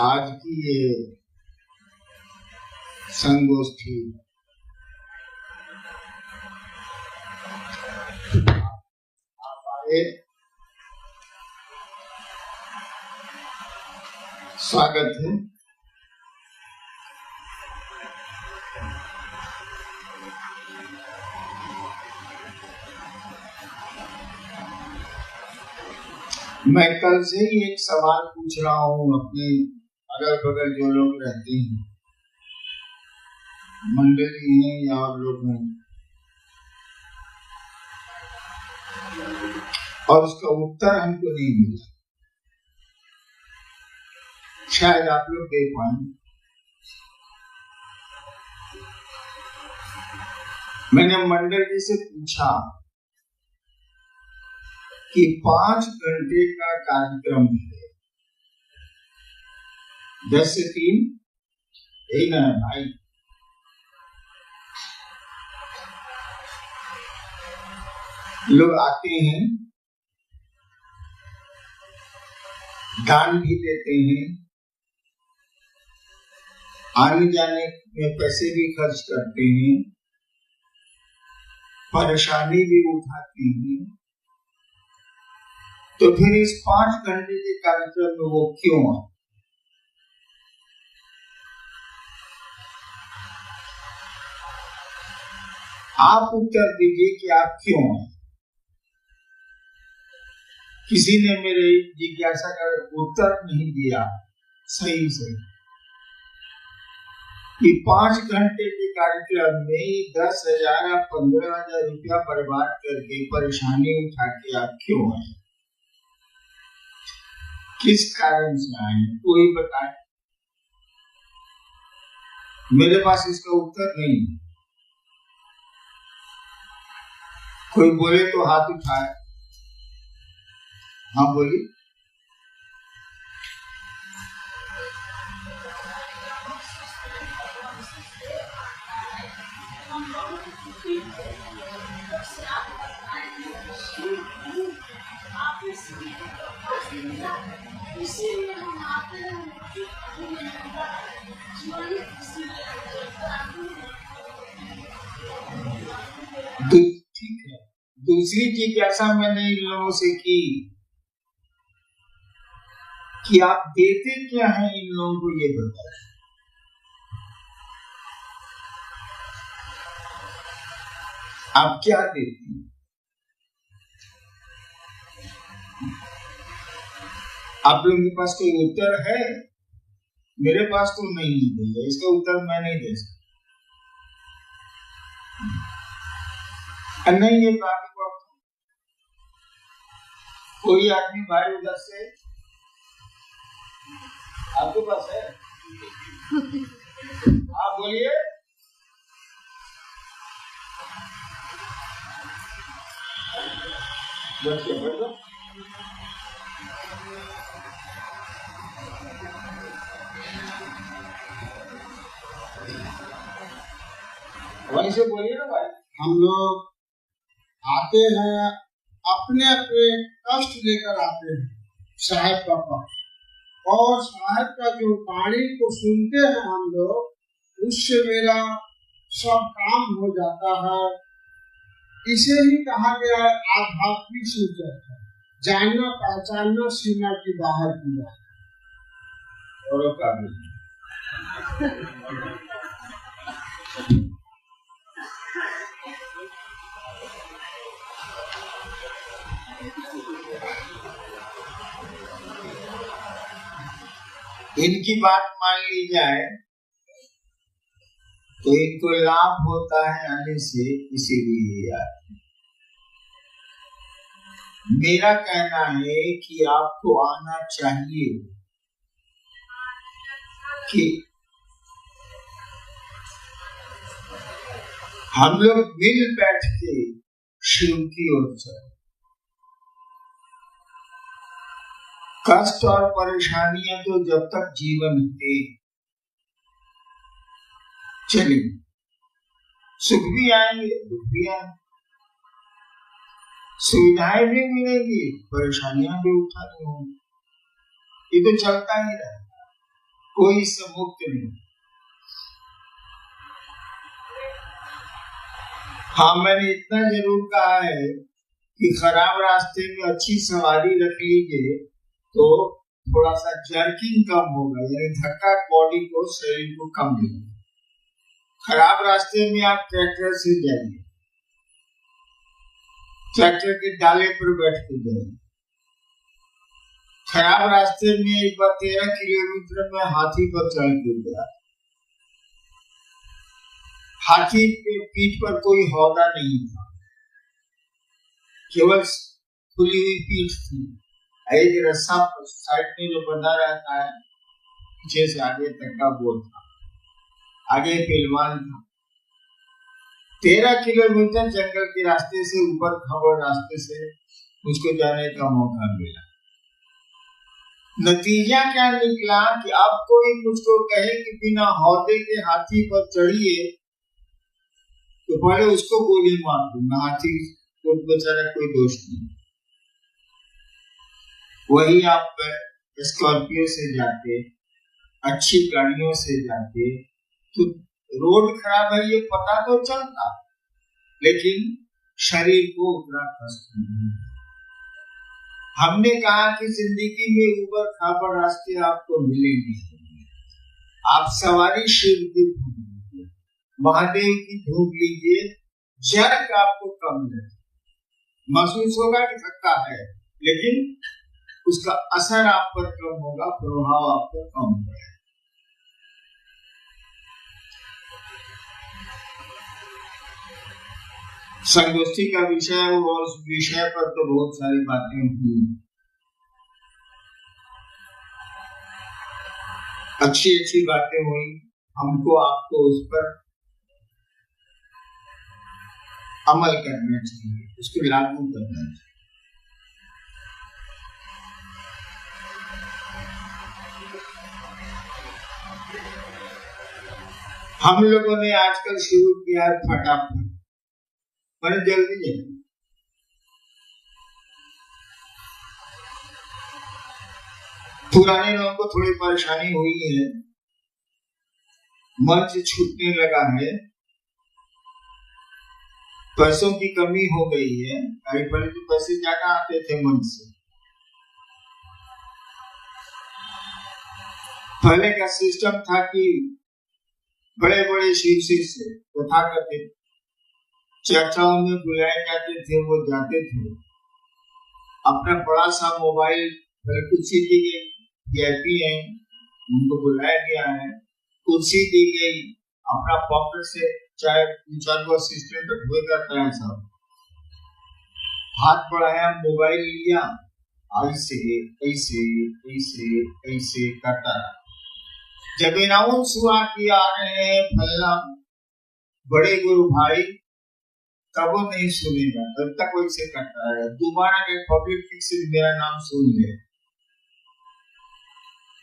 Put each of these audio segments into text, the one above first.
आज की ये संगोष्ठी आप आए, स्वागत है। मैं कल से ही एक सवाल पूछ रहा हूँ अपने अगल बगल जो लोग रहते हैं, मंडली हैं या और लोग हैं, और उसका उत्तर हमको नहीं मिला। शायद आप लोग दे पाए। मैंने मंडली से पूछा कि 5 घंटे का कार्यक्रम है, 10 से 3 यही ना है भाई। लोग आते हैं, दान भी देते हैं, आने जाने में पैसे भी खर्च करते हैं, परेशानी भी उठाते हैं। तो फिर इस 5 घंटे के कार्यक्रम में वो क्यों है? आप उत्तर दीजिए कि आप क्यों हैं। किसी ने मेरे जिज्ञासा का उत्तर नहीं दिया सही से कि 5 घंटे के कार्यक्रम में 10,000 या 15,000 रुपया बर्बाद करके परेशानी उठा के आप क्यों हैं, किस कारण से आए, कोई बताए। मेरे पास इसका उत्तर नहीं। कोई बोले तो हाथ उठाए। हाँ बोलिए। ठीक है। दूसरी जिज्ञासा मैंने इन लोगों से की कि आप देते क्या हैं इन लोगों को, ये बताएं। आप क्या देते हैं? आप लोगों के पास कोई उत्तर है? मेरे पास तो नहीं है, इसका उत्तर मैं नहीं दे सकता। नहीं, ये बात कोई आदमी भाई उधर से आपके पास है? आप बोलिए। वहीं से बोलिए ना भाई। हम लोग आते हैं, अपने अपने कष्ट लेकर आते हैं साहब का पास, और साहब का जो वाणी को सुनते हैं हम लोग, उससे मेरा सब काम हो जाता है। इसे ही कहा गया है आध्यात्मिक सूचक है, जानना पहचानना सीमा की बाहर की बात। इनकी बात मान ली जाए तो इनको लाभ होता है आने से, इसीलिए आते हैं। मेरा कहना है कि आपको आना चाहिए कि हम लोग मिल बैठ के शिव की ओर चले। कष्ट और परेशानियां तो जब तक जीवन है चलेंगे, सुख भी आएंगे, दुख भी आएंगे, सुविधाएं भी मिलेंगी, परेशानियां भी उठानी होंगी। ये तो चलता ही रहेगा। कोई इससे मुक्त नहीं। हाँ, मैंने इतना जरूर कहा है कि खराब रास्ते में अच्छी सवारी रख लीजिए तो थोड़ा सा जर्किंग कम होगा, यानी धक्का बॉडी को, शरीर को कम मिलेगा। खराब रास्ते में आप ट्रैक्टर से जाइए, ट्रैक्टर के डाले पर बैठ के जाइए। खराब रास्ते में एक बार 13 किलोमीटर में हाथी पर चढ़ के गया। हाथी के पीठ पर कोई हौदा नहीं था, केवल खुली हुई पीठ थी। एक रस्सा साइड में जो बंधा रहता है, पीछे से आगे तक का वो था, आगे पहलवान था। 13 किलोमीटर जंगल के रास्ते से, ऊपर खबर रास्ते से मुझको जाने का मौका मिला। नतीजा क्या निकला कि अब कोई मुझको कहे कि बिना हौदे के हाथी पर चढ़िए तो पहले उसको गोली मार दूंगा, हाथी को बेचारा कोई दोष नहीं। वही आप स्कॉर्पियो से जाते, अच्छी गाड़ियों से जाते तो रोड खराब है ये पता तो चलता, लेकिन शरीर को उतना कष्ट नहीं। हमने कहा कि जिंदगी में ऊबड़ खाबड़ रास्ते आपको मिलेंगे। आप सवारी शिव की ढूंढ लीजिए, महादेव की ढूंढ लीजिए, जर्क आपको कम लगे। महसूस होगा कि थका है, लेकिन उसका असर आप पर कम होगा, प्रभाव आप पर कम होगा। संगोष्ठी का विषय है और उस विषय पर तो बहुत सारी बातें हुई, अच्छी अच्छी बातें हुई। हमको आपको उस पर अमल करना चाहिए, उसको लागू करना चाहिए। हम लोगों ने आजकल शुरू किया है फटाफट, मैंने जल्दी जल्दी। पुराने लोगों को थोड़ी परेशानी हुई है, मंच छूटने लगा है, पैसों की कमी हो गई है। अभी पहले तो पैसे ज्यादा आते थे मंच से। पहले का सिस्टम था कि बड़े बड़े शिवजी से कथा करते, चर्चाओं में बुलाए जाते थे, वो जाते थे। अपना बड़ा सा मोबाइल, कुर्सी दी गई, वीआईपी है उनको बुलाया गया है, कुर्सी दी गई, अपना पॉकेट से चाहे 4 असिस्टेंट हुए करता है सब, हाथ बढ़ाया, मोबाइल लिया, ऐसे ऐसे ऐसे ऐसे करता रहा। जब अनाउंस हुआ कि आ रहे हैं फलना बड़े गुरु भाई, तब वो नहीं सुनेगा, तब तक वैसे करता है। दोबारा जब पब्लिक से मेरा नाम सुन ले,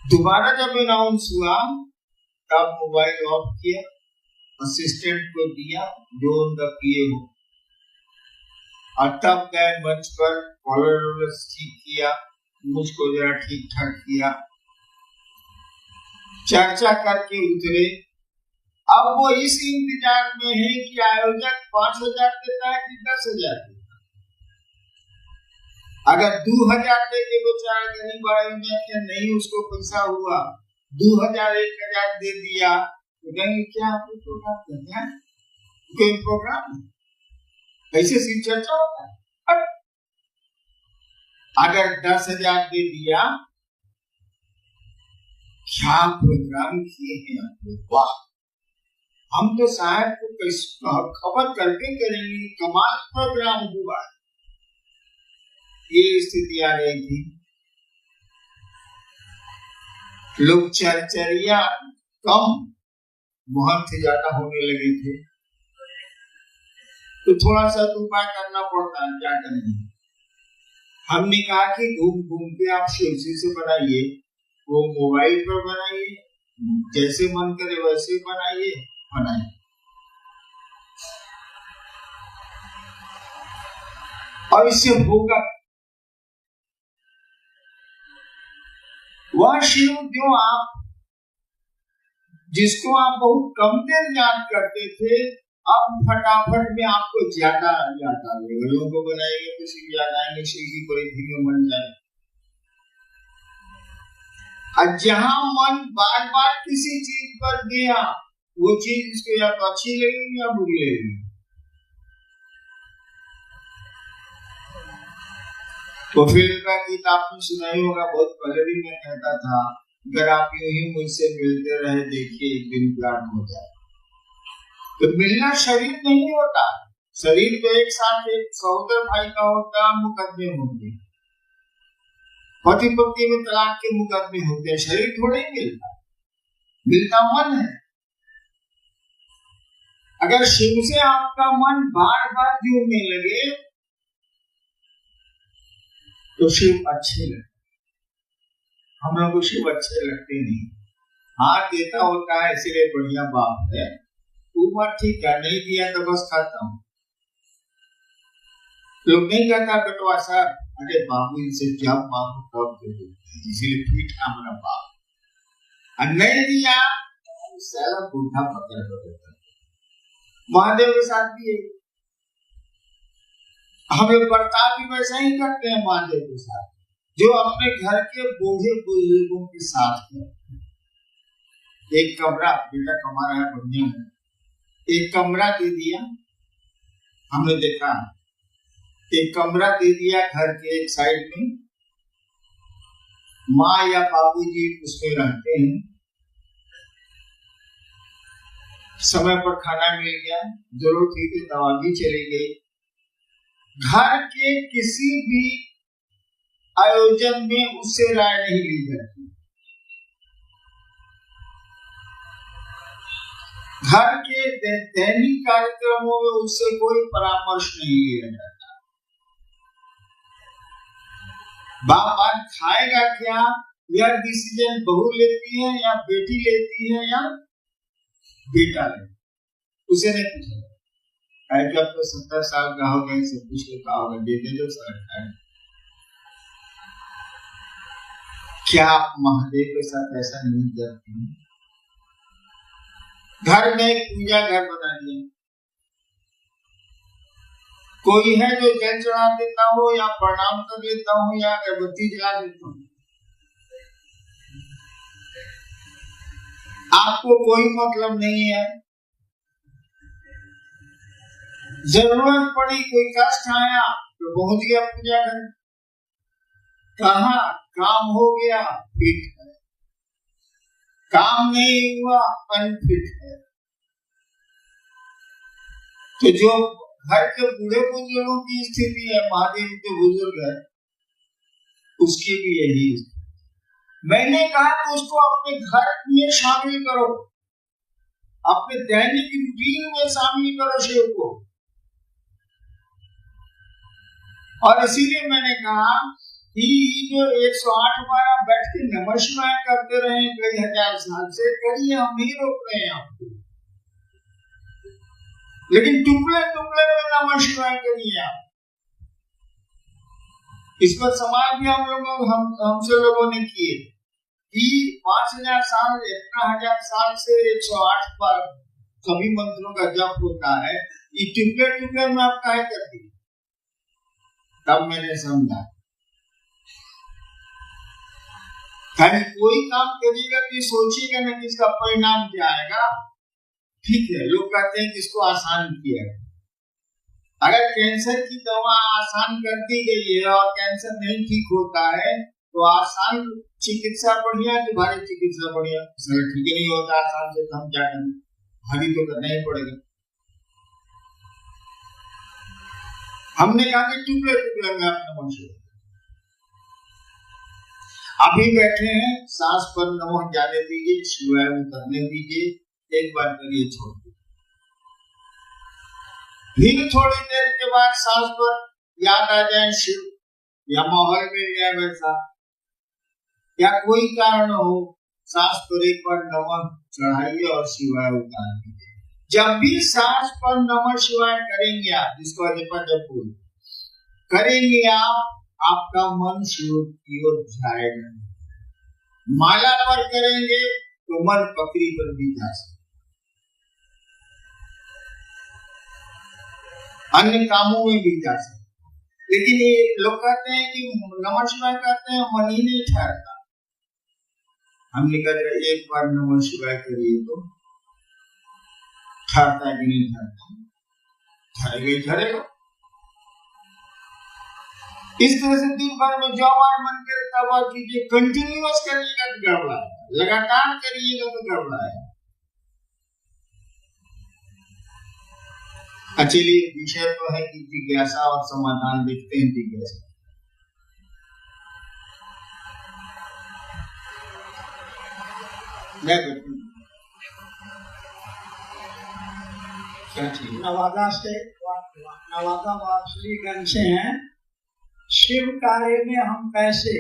दोबारा जब अनाउंस हुआ तब मोबाइल ऑफ किया, असिस्टेंट को दिया जो उनका पीए हो, और तब गए मंच पर, कॉलर ठीक किया, मुझको जरा ठीक ठाक किया, चर्चा करके उतरे। अब वो इस इंतजार में है कि आयोजक 5,000 देता है कि 10,000 देता है। अगर 2,000 दे के बेचारा गरीब आयोजक या नहीं उसको पैसा हुआ, 2,000 1,000 दे दिया तो कहेंगे क्या आपको प्रोग्राम करना है, कोई प्रोग्राम ऐसे सी चर्चा होता है। अगर 10,000 दे दिया, क्या प्रोग्राम किए हैं आपने, वाह, हम तो साहब को खबर करके करेंगे, कमाल प्रोग्राम हुआ। ये स्थिति आ गई थी। लोग चर्चरिया कम, महंत ज्यादा होने लगे थे, तो थोड़ा सा उपाय करना पड़ता है, क्या करेंगे। हमने कहा कि घूम घूम के आप शीर्षी से बनाइए, वो मोबाइल पर बनाइए, जैसे मन करे वैसे बनाइए, और इससे होगा वह शिव जो आप जिसको आप बहुत कम देर याद करते थे, अब फटाफट में आपको ज्यादा याद आ जाएगा। लोगों को बनाएंगे तो सीख याद आएंगे, सीखी परिधि में बन जाए। और जहां मन बार बार किसी चीज पर गया, वो चीज इसको या तो अच्छी लगेगी या बुरी लगेगी। तो फिर का गीत आपने सुना ही होगा, बहुत पहले भी मैं कहता था, अगर आप यूं ही मुझसे मिलते रहे, देखिए एक दिन प्यार हो जाए। तो मिलना शरीर नहीं होता, शरीर तो एक साथ एक सहोदर भाई का होता, मुकदमे होते, पति पत्नी में तलाक के मुकदमे होते हैं, शरीर थोड़े ही मिलता, मिलता मन है। अगर शिव से आपका मन बार बार जुड़ने लगे तो शिव अच्छे लगते। हम लोग को शिव अच्छे लगते नहीं। हाँ देता होता है इसलिए बढ़िया बाप है, ऊपर ठीक है, नहीं दिया तो बस खाता हूँ। लोग नहीं कहता बेटवा साहब, अरे बाबू इनसे जब मांगो तब दे देते, इसीलिए पीठा मेरा बाप। और नहीं दिया साला बूढ़ा पकड़ देता। महादेव के साथ भी है, हम लोग बर्ताव भी वैसा ही करते हैं महादेव के साथ, जो अपने घर के बूढ़े बुजुर्गों के साथ करते। एक कमरा, बेटा कमा रहा है बढ़िया है, एक कमरा दे दिया, हमने देखा एक कमरा दे दिया घर के एक साइड में, माँ या बाबूजी उसमें रहते हैं, समय पर खाना मिल गया, जरूर ठीक है, दवा भी चली गई। घर के किसी भी आयोजन में उससे राय नहीं ली जाती, घर के दैनिक कार्यक्रमों में उससे कोई परामर्श नहीं लिया जाता। बाप आज खाएगा क्या, यह डिसीजन बहू लेती है या बेटी लेती है या बेटा ले, उसे नहीं पूछा। कि अब तो 70 साल का हो गए, सब कुछ का होगा, दे दे जो सरकार है। क्या आप महादेव के साथ ऐसा नहीं करते हैं? घर में एक पूजा घर बना दिया, कोई है जो जल चढ़ा देता हो या प्रणाम कर लेता हूँ या अगरबत्ती जला देता हूँ, आपको कोई मतलब नहीं है। जरूरत पड़ी, कोई कष्ट आया तो पहुंच गया पूजा घर, कहा काम हो गया फिट है, काम नहीं हुआ अनफिट है। तो जो घर के बूढ़े बुजुर्गों की स्थिति है, महादेव के बुजुर्ग है, उसकी भी यही। मैंने कहा कि उसको अपने घर में शामिल करो, अपने दैनिक रूटीन में शामिल करो शिव को। और इसीलिए मैंने कहा कि जो 108 बार आप बैठ के नमः शिवाय करते रहे कई हजार साल से, करिए, हम नहीं रोक रहे हैं आपको, लेकिन टुकड़े टुकड़े में नमः शिवाय करिए आप। इस पर समाज भी हमसे लोगों ने किए कि 5000 साल 1000 साल से 108 बार सभी मंत्रों का जप होता है, ये टुकड़े टुकड़े में आप काहे करती। तब मैंने समझा कोई काम करिएगा तो सोचिएगा ना कि इसका परिणाम क्या आएगा। ठीक है, लोग कहते हैं कि इसको आसान किया, अगर कैंसर की दवा आसान कर दी गई है और कैंसर नहीं ठीक होता है तो आसान चिकित्सा बढ़िया कि भारी चिकित्सा बढ़िया? ठीक नहीं होता आसान से, हम क्या करें, भारी तो करना ही पड़ेगा। हमने कहा कि टुकड़े टुकड़े में अपने मन से अभी बैठे हैं, सांस पर नमः जाने दीजिए, शिवाय करने दीजिए, एक बार करिए, छोड़ दीजिए। फिर थोड़ी देर के बाद सांस पर याद आ जाए शिव, या माहौल मिल जाए वैसा, या कोई कारण हो, सांस पर एक बार नमः चढ़ाइए और शिवाय उतार दीजिए। जब भी सांस पर नमः शिवाय करेंगे आप, जिसको जप करेंगे आप, आपका मन शिव की ओर जाएगा। माला पर करेंगे तो मन पकड़ी पर भी जा सकता, अन्य कामों में भी जा सकता। लेकिन ये लोग कहते हैं कि नमः शिवाय कहते हैं, मन ही नहीं ठहरता। हमने कहा एक बार नमः शिवाय करिए तो ठहरता कि नहीं ठहरता? ठहरेगा। इस तरह से दिन भर में जो बार मन करता हुआ कीजिए, कंटिन्यूअस करिएगा तो गड़बड़ा है, लगातार करिएगा तो गड़बड़ा है। चलिए, विषय तो है कि जिज्ञासा और समाधान देखते हैं। जिज्ञासा नवादा वार्षलीगंज से हैं। शिव कार्य में हम कैसे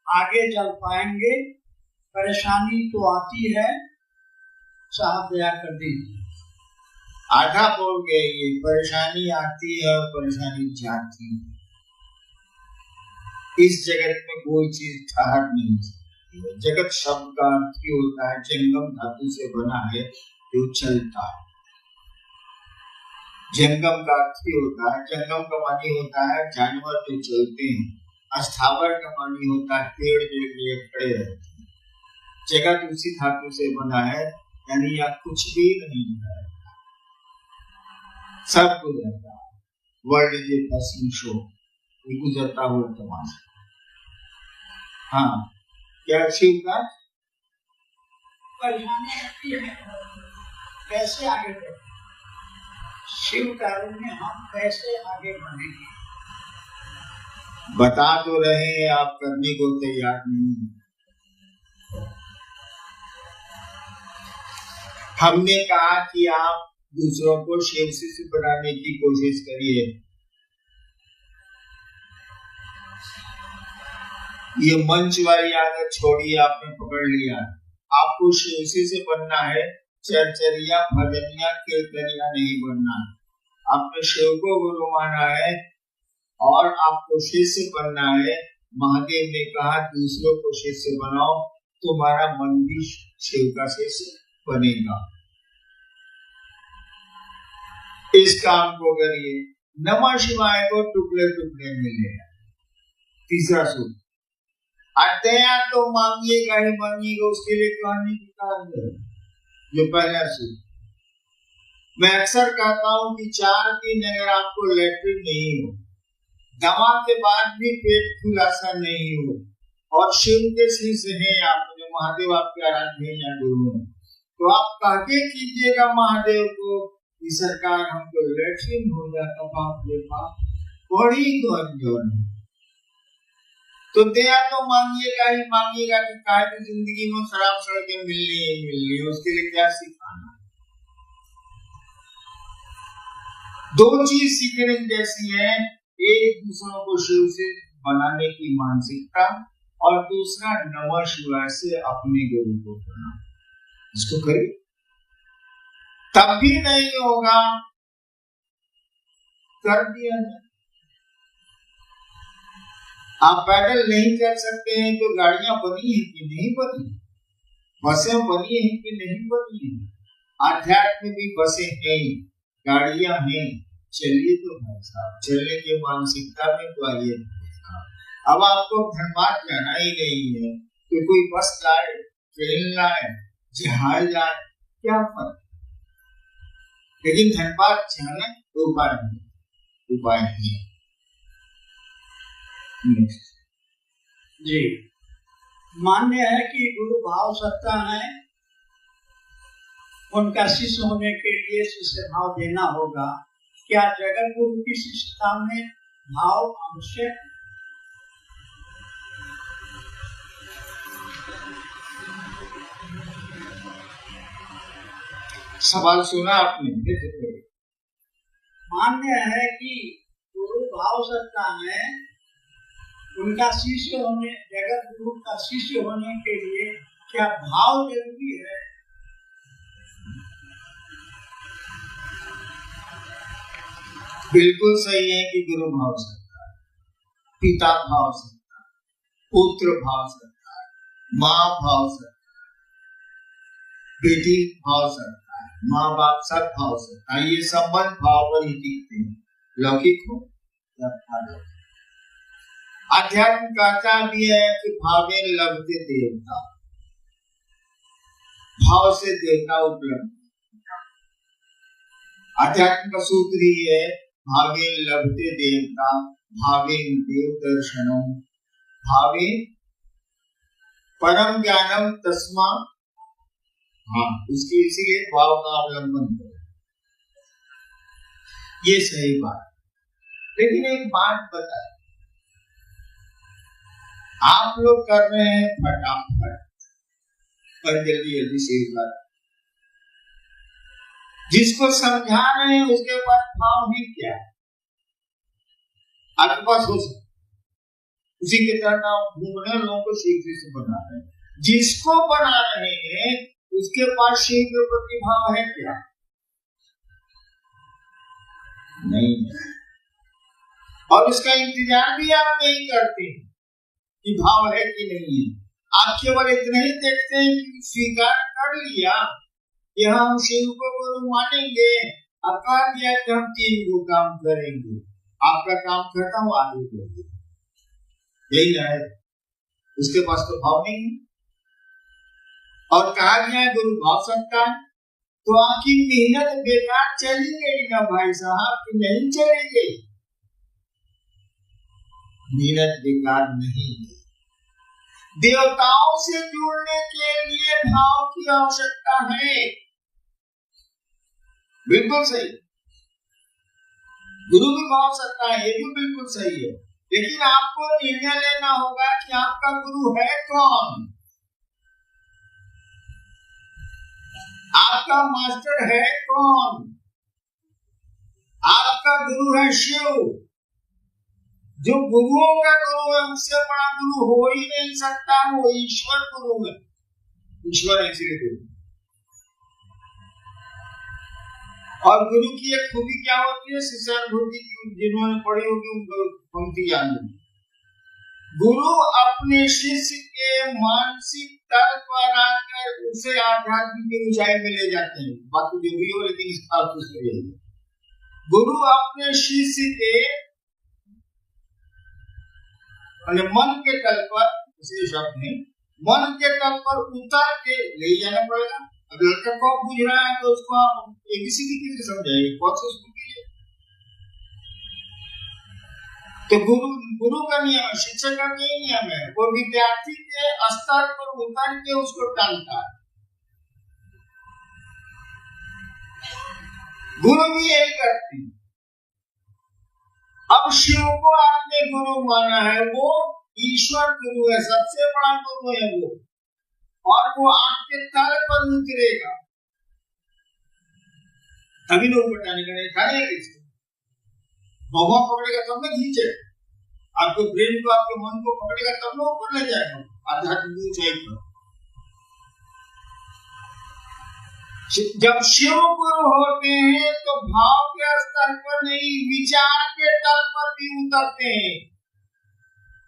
आगे चल पाएंगे? परेशानी तो आती है, साहब दया कर दीजिए। आधा बोल गए, ये परेशानी आती है और परेशानी जाती है। इस जगत में कोई चीज ठहर नहीं सकती। जगत शब्द का अर्थ ही होता है, जंगम धातु से बना है जो चलता है। जंगम का अर्थ ही होता है, जंगम का मानी होता है जानवर जो चलते हैं। अस्थावर का मानी होता है पेड़ जो खड़े रहते हैं। जगत उसी धातु से बना है, यानी यहाँ कुछ भी नहीं है, सब गुजरता है। World is a passing show, गुजरता हुआ तमाशा। हाँ, क्या शिव का परेशानी आती है, कैसे आगे बढ़े? शिव कार्य में हम कैसे आगे बढ़ेंगे? बता तो रहे हैं, आप करने को तैयार नहीं। हमने कहा कि आप दूसरों को शिव शिष्य बनाने की कोशिश करिए। ये मंच वाली आदत छोड़िए, आपने पकड़ लिया। आपको शिव शिष्य बनना है, चरचरिया भजनिया कीर्तनिया नहीं बनना। आपने शिव को गुरु माना है और आपको शिष्य बनना है। महादेव ने कहा दूसरों को शिष्य बनाओ, तुम्हारा मन भी शिव का शिष्य बनेगा। इस काम को करिए। नमः शिवाय को टुकड़े टुकड़े मिलेगा। तीसरा सूत्र, अतया तो मांगिएगा ही मांगिएगा, उसके लिए कहानी की कारण है। जो पहला सूत्र, मैं अक्सर कहता हूं कि 4 दिन अगर आपको लैट्रिन नहीं हो, दवा के बाद भी पेट खुलासा नहीं हो, और शिव के शिष्य हैं आप, महादेव आपके आराध्य हैं या दोनों, तो आप कहके कीजिएगा महादेव को कि सरकार हमको लैट्रिन हो जाता, बाप रे बाप बड़ी गंजन। तो दया तो मांगिएगा ही मांगिएगा कि काहे की जिंदगी में खराब सड़कें मिलनी है मिलनी है, उसके लिए क्या सिखाना? 2 चीज सीखने जैसी है, एक दूसरों को शिव से बनाने की मानसिकता, और दूसरा नमः शिवाय से अपने गुरु को करना। इसको करिए, तब भी नहीं होगा, कर दिया ना। आप पैदल नहीं कर सकते हैं तो गाड़ियां बनी है कि नहीं बनी, बसें बनी है कि नहीं बनी है। आध्यात्म भी बसें हैं, गाड़ियां हैं, चलिए तो भाई साहब, चलने की मानसिकता में तो आइए। अब आपको धनबाद जाना ही नहीं है तो कोई बस लाए, ट्रेन लाए, जहाज लाए, क्या फर्क? लेकिन धनबाद जाना तो उपाय है। जी, मान्य है कि गुरु भाव सत्ता है, उनका शिष्य होने के लिए शिष्य भाव देना होगा। क्या जगत गुरु की शिष्यता में भाव आवश्यक? सवाल सुना आपने? मान्य है कि गुरु भाव सत्ता है, उनका शिष्य होने, जगत गुरु का शिष्य होने के लिए क्या भाव जरूरी है? बिल्कुल सही है कि गुरु भाव सकता है, पिता भाव सकता है, पुत्र भाव सकता है, माँ भाव सकता है, बेटी भाव सकता है, माँ बाप सब भाव सकता है, ये संबंध भाव पर ही टिकते हैं, लौकिक हो या अलौकिक। अध्यात्म कहता भी है कि भावे लभते देवता, भाव से देवता उपलब्ध। अध्यात्म का सूत्र ही है भावे लभते देवता, भावे देव दर्शनम, भावे परम ज्ञानम तस्मा। हाँ, उसकी इसीलिए भाव का अवलंबन करें, ये सही बात। लेकिन एक बात बताए, आप लोग कर रहे हैं फटाफट पर जल्दी जल्दी से बात, जिसको समझा रहे हैं उसके पास भाव ही क्या है, आपके पास हो सकता, उसी के तरह घूमने लोगों को सीखने से बना रहे हैं, जिसको बना रहे हैं उसके पास शिव के प्रति भाव है क्या? नहीं है। और उसका इंतजार भी आप नहीं करते कि भाव है कि नहीं है, आप केवल इतना ही देखते हैं कि स्वीकार कर लिया कि हम शिव को गुरु मानेंगे, अब कह दिया कि हम 3 को काम करेंगे, आपका काम खत्म, आगे बढ़िए, यही है। उसके पास तो भाव नहीं है। और कहा गया है गुरु भाव सकता है, तो आपकी मेहनत बेकार चली गई ना भाई साहब, कि नहीं चलेगी? मेहनत बेकार नहीं है। देवताओं से जुड़ने के लिए भाव की आवश्यकता है, बिल्कुल सही। गुरु भी भाव सकता है, ये भी बिल्कुल सही है, लेकिन आपको निर्णय लेना होगा कि आपका गुरु है कौन, आपका मास्टर है कौन। आपका गुरु है शिव, जो गुरुओं का गुरु है, उससे बड़ा गुरु हो ही नहीं सकता, वो ईश्वर गुरु है, ईश्वर है इसलिए गुरु। और गुरु की एक खूबी क्या होती है, शिष्यानुभूति की, जिन्होंने पढ़ी होगी उनको पंक्ति याद है। गुरु अपने शिष्य के मानसिक तल पर आकर उसे आध्यात्मिक की ऊंचाई में ले जाते हैं, बात जो भी हो, लेकिन इसका अर्थ उसके लिए गुरु अपने शिष्य के मन के तल पर, उसे शब्द नहीं, मन के तल पर उतर के ले जाना पड़ेगा। अब लड़का को बुझ रहा है तो उसको आप एबीसीडी कैसे समझाइए, कौन सा उसको कीजिए। तो गुरु का नियम है, शिक्षक का नहीं नियम है, वो विद्यार्थी के स्तर पर उतर के उसको टालता है। गुरु भी यही करती है। अब शिव को आपने गुरु माना है, वो ईश्वर गुरु है, सबसे बड़ा गुरु है वो, और वो आपके तल पर उतरेगा, तभी लोग बताने का नहीं खाएगा। भगवा पकड़ेगा तब ना खींचे, आपके ब्रेन को, आपके मन को पकड़ेगा तब ना ऊपर ले जाएगा आध्यात्मिक ऊंचाई पर। जब शिव गुरु होते हैं तो भाव के स्तर पर नहीं, विचार के तल पर भी उतरते हैं।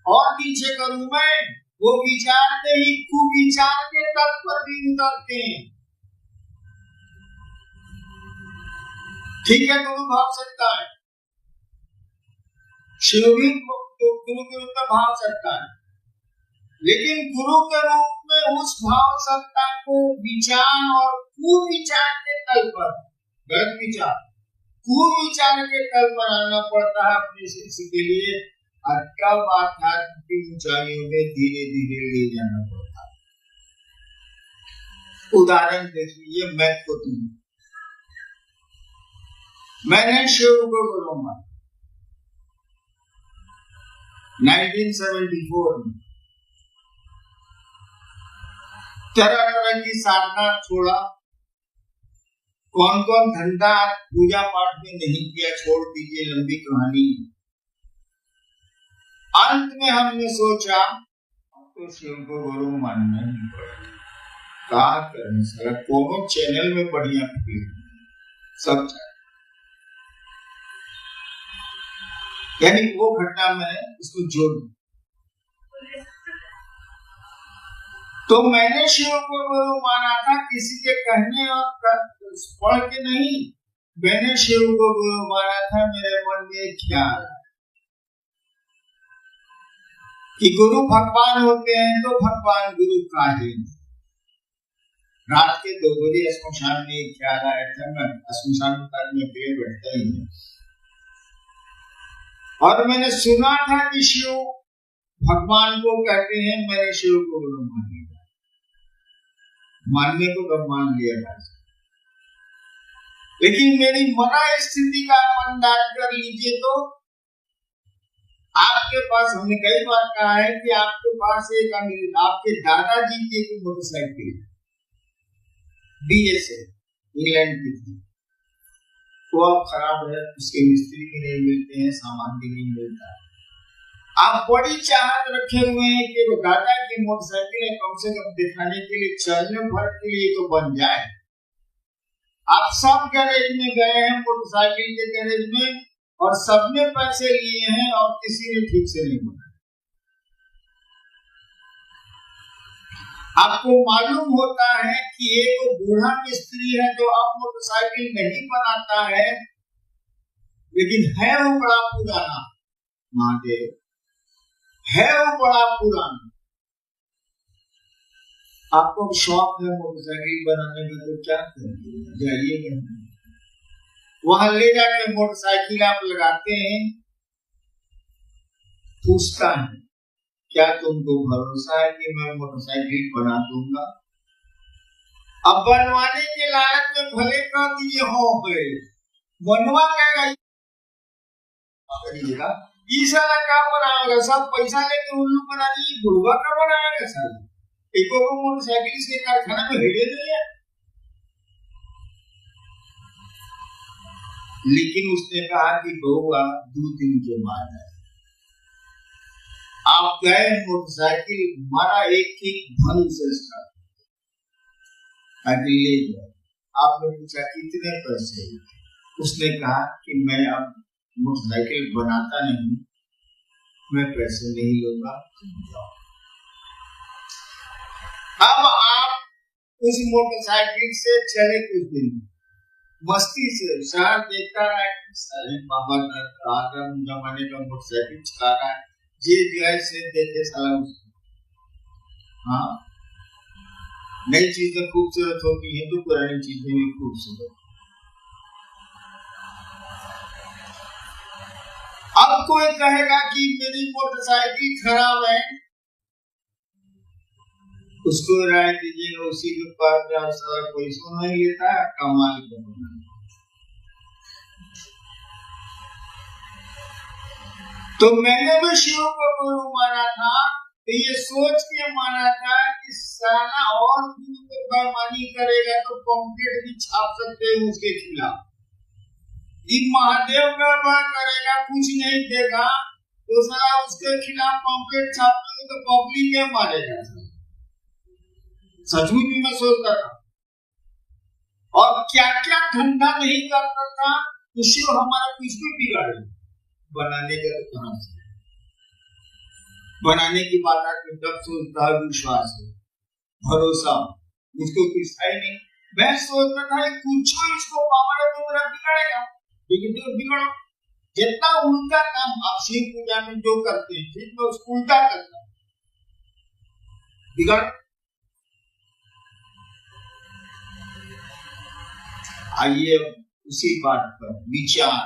और नीचे करूं मैं, वो विचार नहीं, कुविचार के तल पर भी उतरते हैं। ठीक है, गुरु भाव सकता है, शिव भी गुरु के रूप में भाव सकता है, लेकिन गुरु के रूप में उस भाव सत्ता को विचार और कुविचार के तल पर, गलत विचार, कुविचार के तल पर आना पड़ता है अपने शिष्य के लिए, और तब आध्यात्म की ऊंचाइयों में धीरे धीरे ले जाना पड़ता है। उदाहरण देखिए, मैं खुद हूं, मैंने शिव को गुरु माना 1974 में, तरह तरह की साधना छोड़ा, कौन कौन धंधा पूजा पाठ में नहीं किया छोड़ दीजिए, लंबी कहानी। अंत में हमने सोचा तो शिव को गुरु मानना ही पड़ेगा, क्या करें, सारा कोनो चैनल में बढ़िया सब चाहिए। यानी वो घटना में इसको जोड़, तो मैंने शिव को गुरु माना था, किसी के कहने और पढ़ के नहीं। मैंने शिव को गुरु माना था, मेरे मन में एक ख्याल कि गुरु भगवान होते हैं तो भगवान गुरु का है। रात के 2 बजे श्मशान में एक ख्याल आया था, मैं श्मशान में अकेले बैठता ही है, और मैंने सुना था कि शिव भगवान को कहते हैं। मैंने शिव को गुरु मान लिया, मानने को तो मान लिया था, लेकिन मेरी मना स्थिति का अंदाज कर लीजिए। तो आपके पास, हमने कई बार कहा है कि आपके पास एक आपके दादाजी की एक मोटरसाइकिल BS इंग्लैंड की थी, तो अब खराब है, उसके मिस्त्री भी नहीं मिलते हैं, सामान भी नहीं मिलता। आप बड़ी चाहत रखे हुए हैं कि वो दादा की मोटरसाइकिल कम से कम दिखाने के लिए, चलने भर के लिए तो बन जाए। आप सब गैरेज में गए हैं, मोटरसाइकिल के गैरेज में, और सबने पैसे लिए हैं और किसी ने ठीक से नहीं बनाया। आपको मालूम होता है कि एक बूढ़ा मिस्त्री है जो अब मोटरसाइकिल नहीं बनाता है, लेकिन है वो बड़ा पुराना, महादेव है वो बड़ा पुराना। आपको शौक है मोटरसाइकिल बनाने का, तो क्या करेंगे, जाइए वहां ले जाकर मोटरसाइकिल आप लगाते हैं, पूछता है क्या तुमको भरोसा है कि मैं मोटरसाइकिल बना दूंगा? अब बनवाने के लायक में भले कह दिए हो गए, बनवा करिएगा, इस वाला क्या बनाएगा? सब पैसा लेके उल्लू बना दिए, बुढ़वा का बनाएगा सर। एक मोटरसाइकिल से कारखाना में हेडे नहीं है। लेकिन उसने कहा कि बहुआ 2 दिन के बाद है। आप गए, मोटरसाइकिल हमारा एक भंग से ले गए। आपने पूछा कितने पैसे? उसने कहा कि मैं अब मोटरसाइकिल बनाता नहीं, मैं पैसे नहीं लूंगा। अब आप उस मोटरसाइकिल से चले कुछ दिन, मस्ती से शहर देखता रहा, सारे बाबा जमाने का मोटरसाइकिल चला रहा है, जे से देखे साला उसको। हाँ, नई चीजें खूबसूरत होती हैं तो पुरानी चीजें भी खूबसूरत। अब कोई कहेगा कि मेरी मोटरसाइकिल खराब है, उसको राय दीजिएगा, उसी के पास सारा कोई सुन नहीं लेता, कमाल करना। तो मैंने भी शिव को गुरु माना था, तो ये सोच के माना था कि साला और बेईमानी करेगा तो पॉम्पलेट भी छाप सकते हैं उसके खिलाफ। महादेव का करेगा, कुछ नहीं देगा, तो साला उसके खिलाफ पॉम्पलेट छापेंगे तो पब्लिक में मारेगा। सचमुच भी मैं सोचता था, और क्या क्या धंधा नहीं करता था, तो शिव हमारा कुछ भी बिगाड़े। बनाने का तो कहां से, बनाने की बात आती तब सोचता है विश्वास है, भरोसा, मुझको कुछ है नहीं। मैं सोचता था कुछ इसको पावर है तो मेरा बिगाड़ेगा, लेकिन तो बिगड़ो। जितना उल्टा काम आप शिव पूजा में जो करते हैं, ठीक मैं उसको उल्टा करता हूं, बिगड़। आइए उसी बात पर विचार,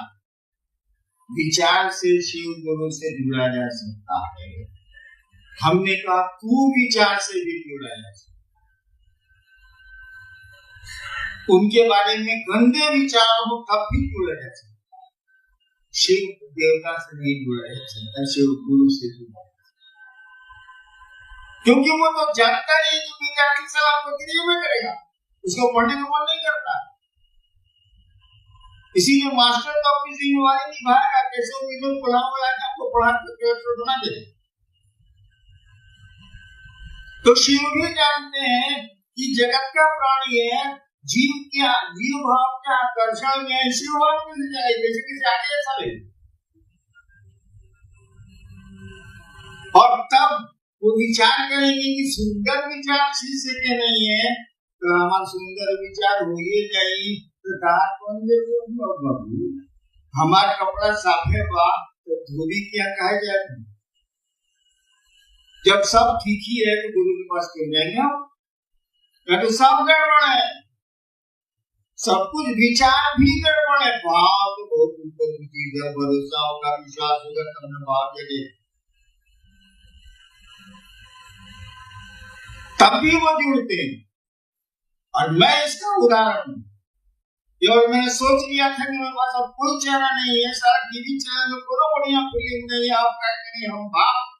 विचार से शिव गुरु से जुड़ा जा सकता है। हमने कहा कुविचार से भी जुड़ा जा सकता है, उनके बारे में गंदे विचार हो तब भी जुड़ा जा सकता है। शिव देवता से नहीं जुड़ा जा सकता, शिव गुरु से जुड़ा, क्योंकि वो तो जानता नहीं कि विद्यार्थी सलाह को क्रिया में करेगा, उसको पढ़ने का मन नहीं करता। इसीलिए मास्टर तो अपनी जिम्मेवारी निभाएगा, कैसे उम्मीदों को आपको पढ़ा के बना दे। तो शिव भी जानते हैं कि जगत का प्राणी है, जीव क्या, जीव भाव के आकर्षण में शिव भाव में जाए, जैसे कि जागे सब। और तब वो विचार करेंगे कि सुंदर विचार शीशे के नहीं है तो हमारा सुंदर विचार हो ही जाए तो दार कौन देखो बाबू हमारा कपड़ा साफे बा तो धोबी क्या कहा जाए जब सब ठीक ही है तो गुरु के पास क्यों जाएंगे या तो सब गड़बड़ है सब कुछ विचार भी गड़बड़ है भाव तो बहुत ऊपर की चीज है भरोसा होगा विश्वास होगा तब न भाव जगे तब भी वो जुड़ते हैं और मैं इसका उदाहरण हूँ और मैंने सोच लिया था कि मेरे पास अब कोई चेहरा नहीं है सारा टीवी चैनल में पूरा बढ़िया फिल्म नहीं है आप क्या करें हम बाप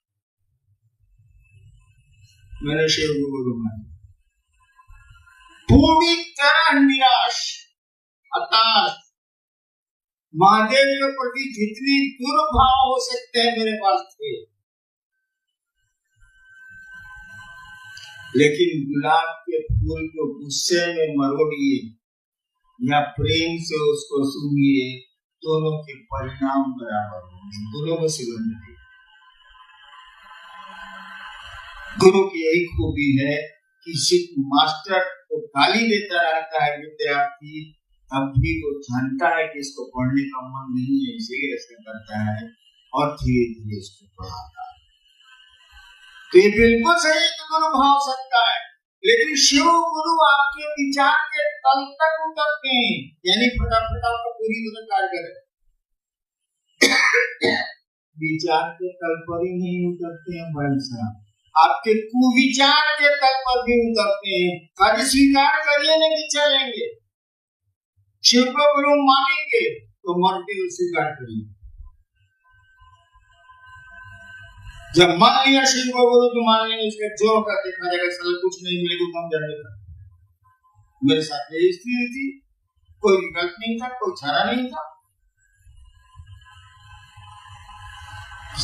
मैंने शिव गुरु मान पूरी तरह निराश हताश महादेव के प्रति जितनी दुर्भाव हो सकते हैं मेरे पास थे लेकिन गुलाब के फूल को गुस्से में मरोड़िए या प्रेम से उसको सूंघिए दोनों के परिणाम बराबर होंगे दोनों में सुगंध थी गुरु की यही खूबी है कि मास्टर को गाली देता रहता है विद्यार्थी तब भी वो जानता है कि इसको पढ़ने का मन नहीं है इसीलिए ऐसा करता है और धीरे धीरे इसको पढ़ाता है तो ये बिल्कुल सही है कि गुरु भाव सकता है लेकिन शिव गुरु आपके विचार के तल तक उतरते हैं यानी फटाफट आपका पूरी तरह कार्य करे विचार के तल पर ही नहीं उतरते हैं भाई साहब आपके कुविचार के तल पर भी उतरते हैं आज स्वीकार करिए नहीं कि चलेंगे शिव को गुरु मानेंगे तो मरते हुए स्वीकार करिए जब मान लिया शिव को गुरु तो मान लेंगे इसका जो का देखा जाएगा साला कुछ नहीं मिलेगा कम जाने का मेरे साथ यही स्थिति थी कोई विकल्प नहीं था कोई चारा नहीं था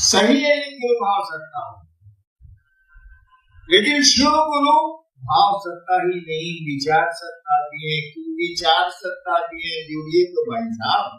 सही है ये गुरु भाव सकता हूं लेकिन शिव गुरु भाव सत्ता ही नहीं विचार सत्ता भी है विचार सत्ता भी है जोड़िए तो भाई साहब